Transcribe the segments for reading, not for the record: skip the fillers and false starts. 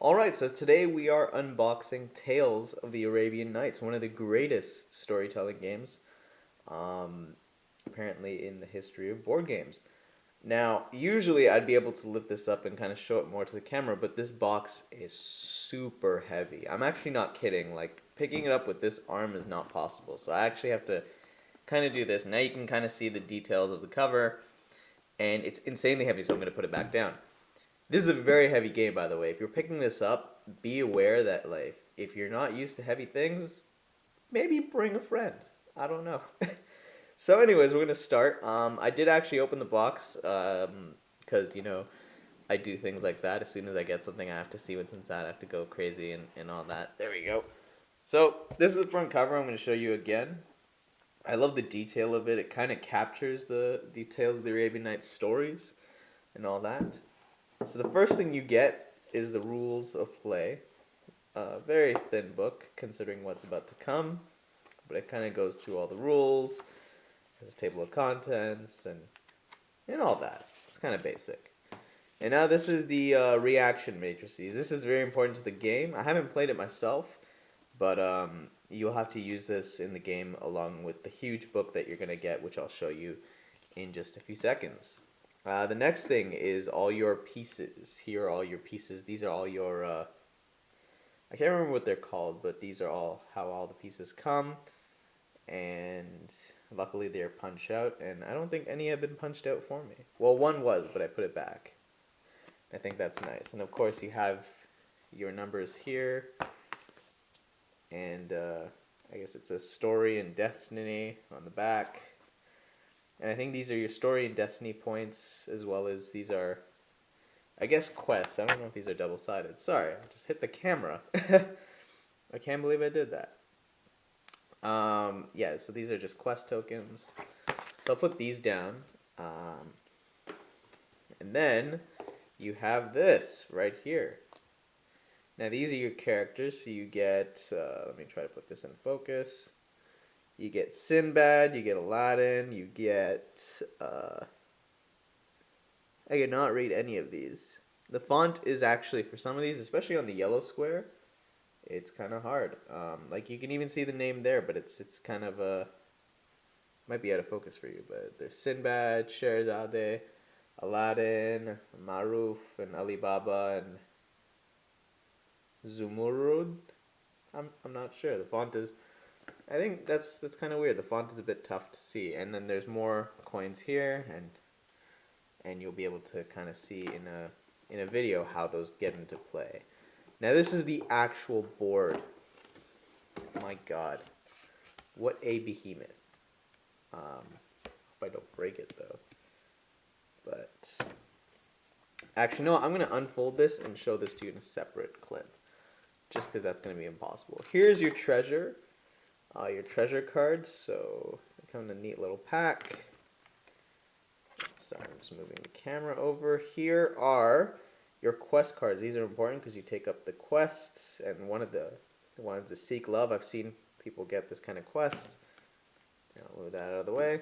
Alright, so today we are unboxing Tales of the Arabian Nights, one of the greatest storytelling games, um, apparently in the history of board games. Now, usually I'd be able to lift this up and kind of show it more to the camera, but this box is super heavy. I'm actually not kidding, like, picking it up with this arm is not possible, so I actually have to kind of do this. Now you can kind of see the details of the cover, and it's insanely heavy, so I'm going to put it back down. This is a very heavy game, by the way. If you're picking this up, be aware that, like, if you're not used to heavy things, maybe bring a friend. I don't know. So, anyways, we're gonna start. I did actually open the box because I do things like that. As soon as I get something, I have to see what's inside. I have to go crazy and all that. There we go. So this is the front cover. I'm gonna show you again. I love the detail of it. It kind of captures the details of the Arabian Nights stories and all that. So the first thing you get is the rules of play. A very thin book considering what's about to come, but it kind of goes through all the rules. There's a table of contents and all that. It's kind of basic. And now this is the reaction matrices. This is very important to the game. I haven't played it myself, but you'll have to use this in the game along with the huge book that you're going to get, which I'll show you in just a few seconds. The next thing is all your pieces. Here are all your pieces. These are all your, I can't remember what they're called, but these are all how all the pieces come. And luckily they're punched out, and I don't think any have been punched out for me. Well, one was, but I put it back. I think that's nice. And of course you have your numbers here, and I guess it says story and destiny on the back. And I think these are your story and destiny points, as well as these are, I guess, quests. I don't know if these are double-sided. Sorry, I just hit the camera. I can't believe I did that. Yeah, so these are just quest tokens. So I'll put these down. And then you have this right here. Now these are your characters, so you get, let me try to put this in focus. You get Sinbad, you get Aladdin, you get, I cannot read any of these. The font is actually, for some of these, especially on the yellow square, it's kind of hard. Like you can even see the name there, but it's kind of might be out of focus for you, but there's Sinbad, Sherazade, Aladdin, Maruf, and Alibaba, and Zumurrud. I'm not sure. The font is, I think that's kind of weird. The font is a bit tough to see, and then there's more coins here, and you'll be able to kind of see in a video how those get into play. Now this is the actual board. My God, what a behemoth! Hope I don't break it though. But actually, no, I'm gonna unfold this and show this to you in a separate clip, just because that's gonna be impossible. Here's your treasure cards. So they come in a neat little pack. Sorry, I'm just moving the camera over. Here are your quest cards. These are important because you take up the quests, and one of the ones is Seek Love. I've seen people get this kind of quest. I'll move that out of the way.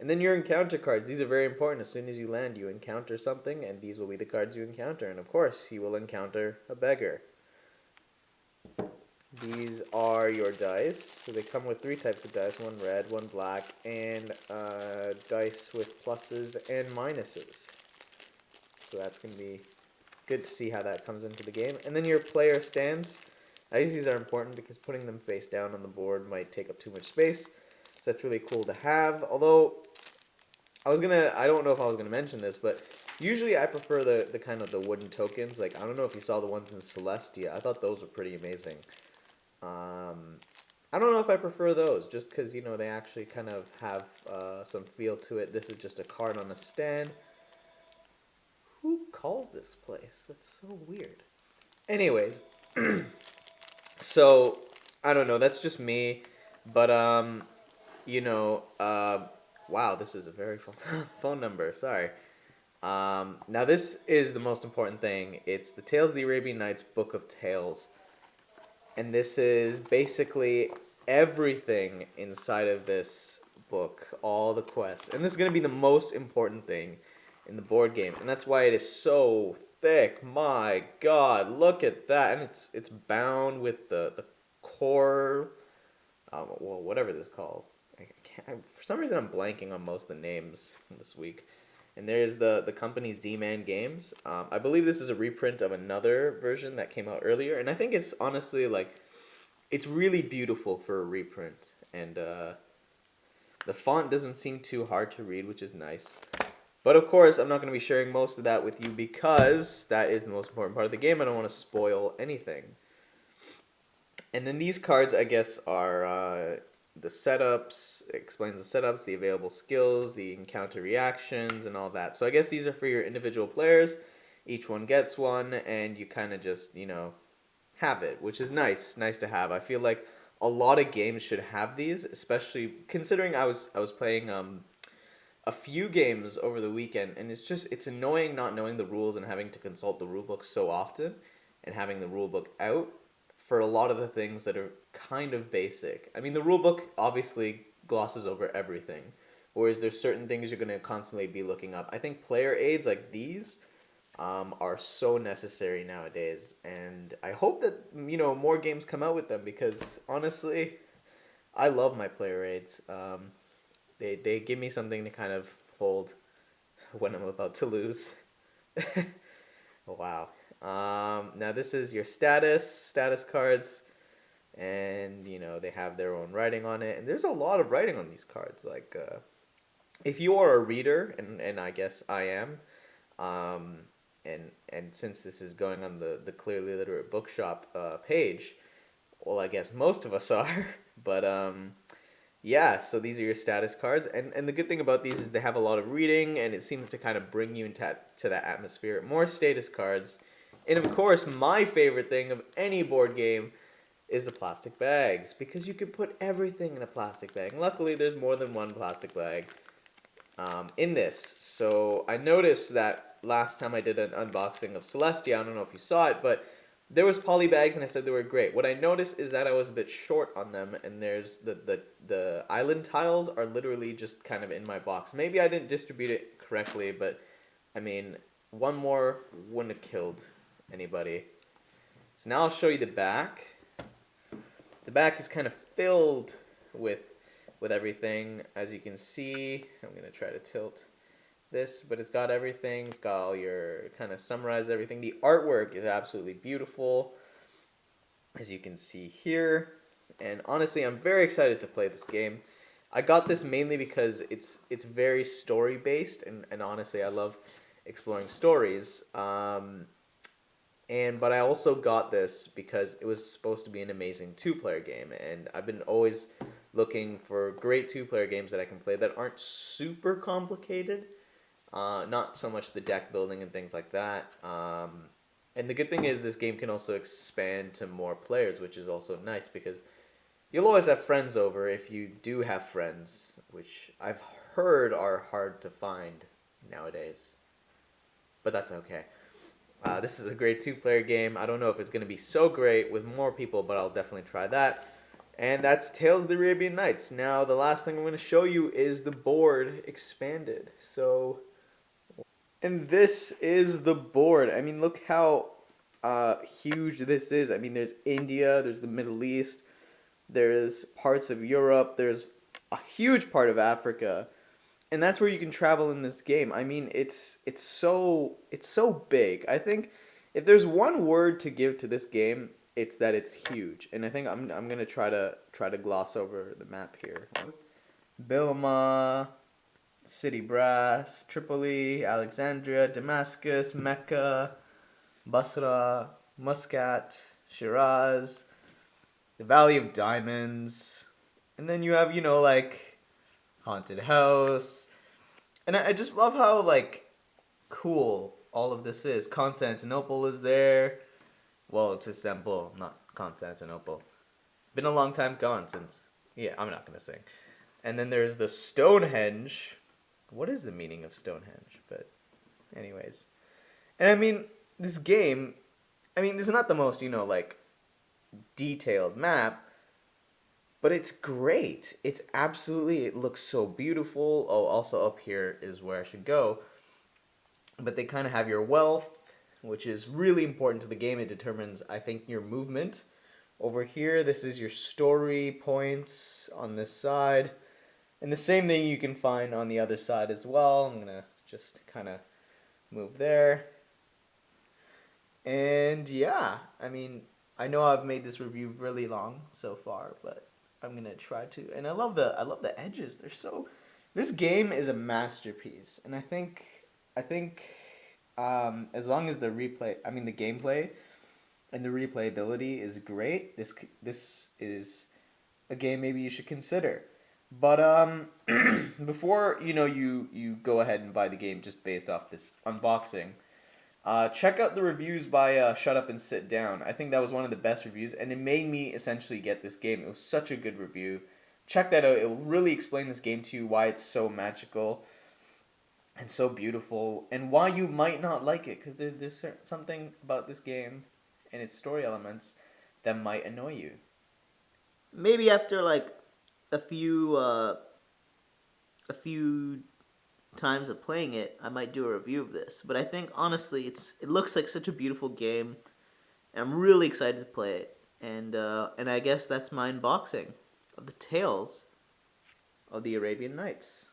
And then your encounter cards. These are very important. As soon as you land, you encounter something, and these will be the cards you encounter. And of course, you will encounter a beggar. These are your dice. So they come with 3 types of dice, one red, one black, and dice with pluses and minuses. So that's going to be good to see how that comes into the game. And then your player stands. I think these are important because putting them face down on the board might take up too much space. So that's really cool to have. Although, I don't know if I was going to mention this, but usually I prefer the kind of the wooden tokens. Like, I don't know if you saw the ones in Celestia. I thought those were pretty amazing. I don't know if I prefer those, just because, they actually kind of have some feel to it. This is just a card on a stand. Who calls this place? That's so weird. Anyways, so, I don't know, that's just me, but, wow, this is a very phone number, sorry. Now this is the most important thing. It's the Tales of the Arabian Nights Book of Tales. And this is basically everything inside of this book, all the quests. And this is going to be the most important thing in the board game. And that's why it is so thick. My God, look at that. And it's bound with the core, well, whatever this is called. For some reason, I'm blanking on most of the names this week. And there's the company Z-Man Games. I believe this is a reprint of another version that came out earlier, and I think it's honestly like it's really beautiful for a reprint. And the font doesn't seem too hard to read, which is nice. But of course, I'm not going to be sharing most of that with you because that is the most important part of the game. I don't want to spoil anything. And then these cards, I guess, are the setups, explains the setups, the available skills, the encounter reactions, and all that. So I guess these are for your individual players. Each one gets one, and you kind of just, have it, which is nice to have. I feel like a lot of games should have these, especially considering I was playing a few games over the weekend, and it's annoying not knowing the rules and having to consult the rulebook so often, and having the rulebook out for a lot of the things that are kind of basic. I mean, the rulebook obviously glosses over everything, whereas there's certain things you're going to constantly be looking up. I think player aids like these are so necessary nowadays, and I hope that more games come out with them because honestly, I love my player aids. They give me something to kind of hold when I'm about to lose. Wow. Now this is your status cards, and they have their own writing on it, and there's a lot of writing on these cards. Like, if you are a reader, and I guess I am, um, and since this is going on the Clearly Literate Bookshop page, well, I guess most of us are, but yeah, so these are your status cards, and the good thing about these is they have a lot of reading, and it seems to kind of bring you into to that atmosphere. More status cards, and of course, my favorite thing of any board game is the plastic bags, because you can put everything in a plastic bag. Luckily, there's more than one plastic bag in this. So I noticed that last time I did an unboxing of Celestia, I don't know if you saw it, but there was poly bags, and I said they were great. What I noticed is that I was a bit short on them, and there's the island tiles are literally just kind of in my box. Maybe I didn't distribute it correctly, but I mean, one more wouldn't have killed anybody. So now I'll show you the back. The back is kind of filled with everything, as you can see. I'm gonna try to tilt this, but it's got everything. It's got all your kind of summarize everything. The artwork is absolutely beautiful, as you can see here. And honestly, I'm very excited to play this game. I got this mainly because it's very story based, and honestly, I love exploring stories. But I also got this because it was supposed to be an amazing two-player game, and I've been always looking for great two-player games that I can play that aren't super complicated. Not so much the deck building and things like that. And the good thing is this game can also expand to more players, which is also nice because you'll always have friends over if you do have friends, which I've heard are hard to find nowadays. But that's okay. This is a great two-player game. I don't know if it's going to be so great with more people, but I'll definitely try that. And that's Tales of the Arabian Nights. Now, the last thing I'm going to show you is the board expanded. And this is the board. I mean, look how huge this is. I mean, there's India, there's the Middle East, there's parts of Europe, there's a huge part of Africa. And that's where you can travel in this game. I mean, it's so big. I think if there's one word to give to this game, it's that it's huge. And I think I'm gonna try to gloss over the map here. Bilma, City Brass, Tripoli, Alexandria, Damascus, Mecca, Basra, Muscat, Shiraz, the Valley of Diamonds, and then you have like Haunted House. And I just love how, like, cool all of this is. Constantinople is there. Well, it's Istanbul, not Constantinople. Been a long time gone since. Yeah, I'm not going to sing. And then there's the Stonehenge. What is the meaning of Stonehenge? But, anyways. And I mean, this game, I mean, this is not the most, like, detailed map. But it's great. It looks so beautiful. Oh, also up here is where I should go. But they kind of have your wealth, which is really important to the game. It determines, I think, your movement. Over here, this is your story points on this side. And the same thing you can find on the other side as well. I'm going to just kind of move there. And yeah, I mean, I know I've made this review really long so far, but I'm going to try to. And I love the edges. They're so This game is a masterpiece. And I think as long as the gameplay and the replayability is great, this is a game maybe you should consider. But before you go ahead and buy the game just based off this unboxing, check out the reviews by Shut Up and Sit Down. I think that was one of the best reviews, and it made me essentially get this game. It was such a good review. Check that out. It will really explain this game to you, why it's so magical and so beautiful, and why you might not like it, because there's something about this game and its story elements that might annoy you. Maybe after like a few a few times of playing it, I might do a review of this. But I think honestly, it looks like such a beautiful game, and I'm really excited to play it. And I guess that's my unboxing of the Tales of the Arabian Nights.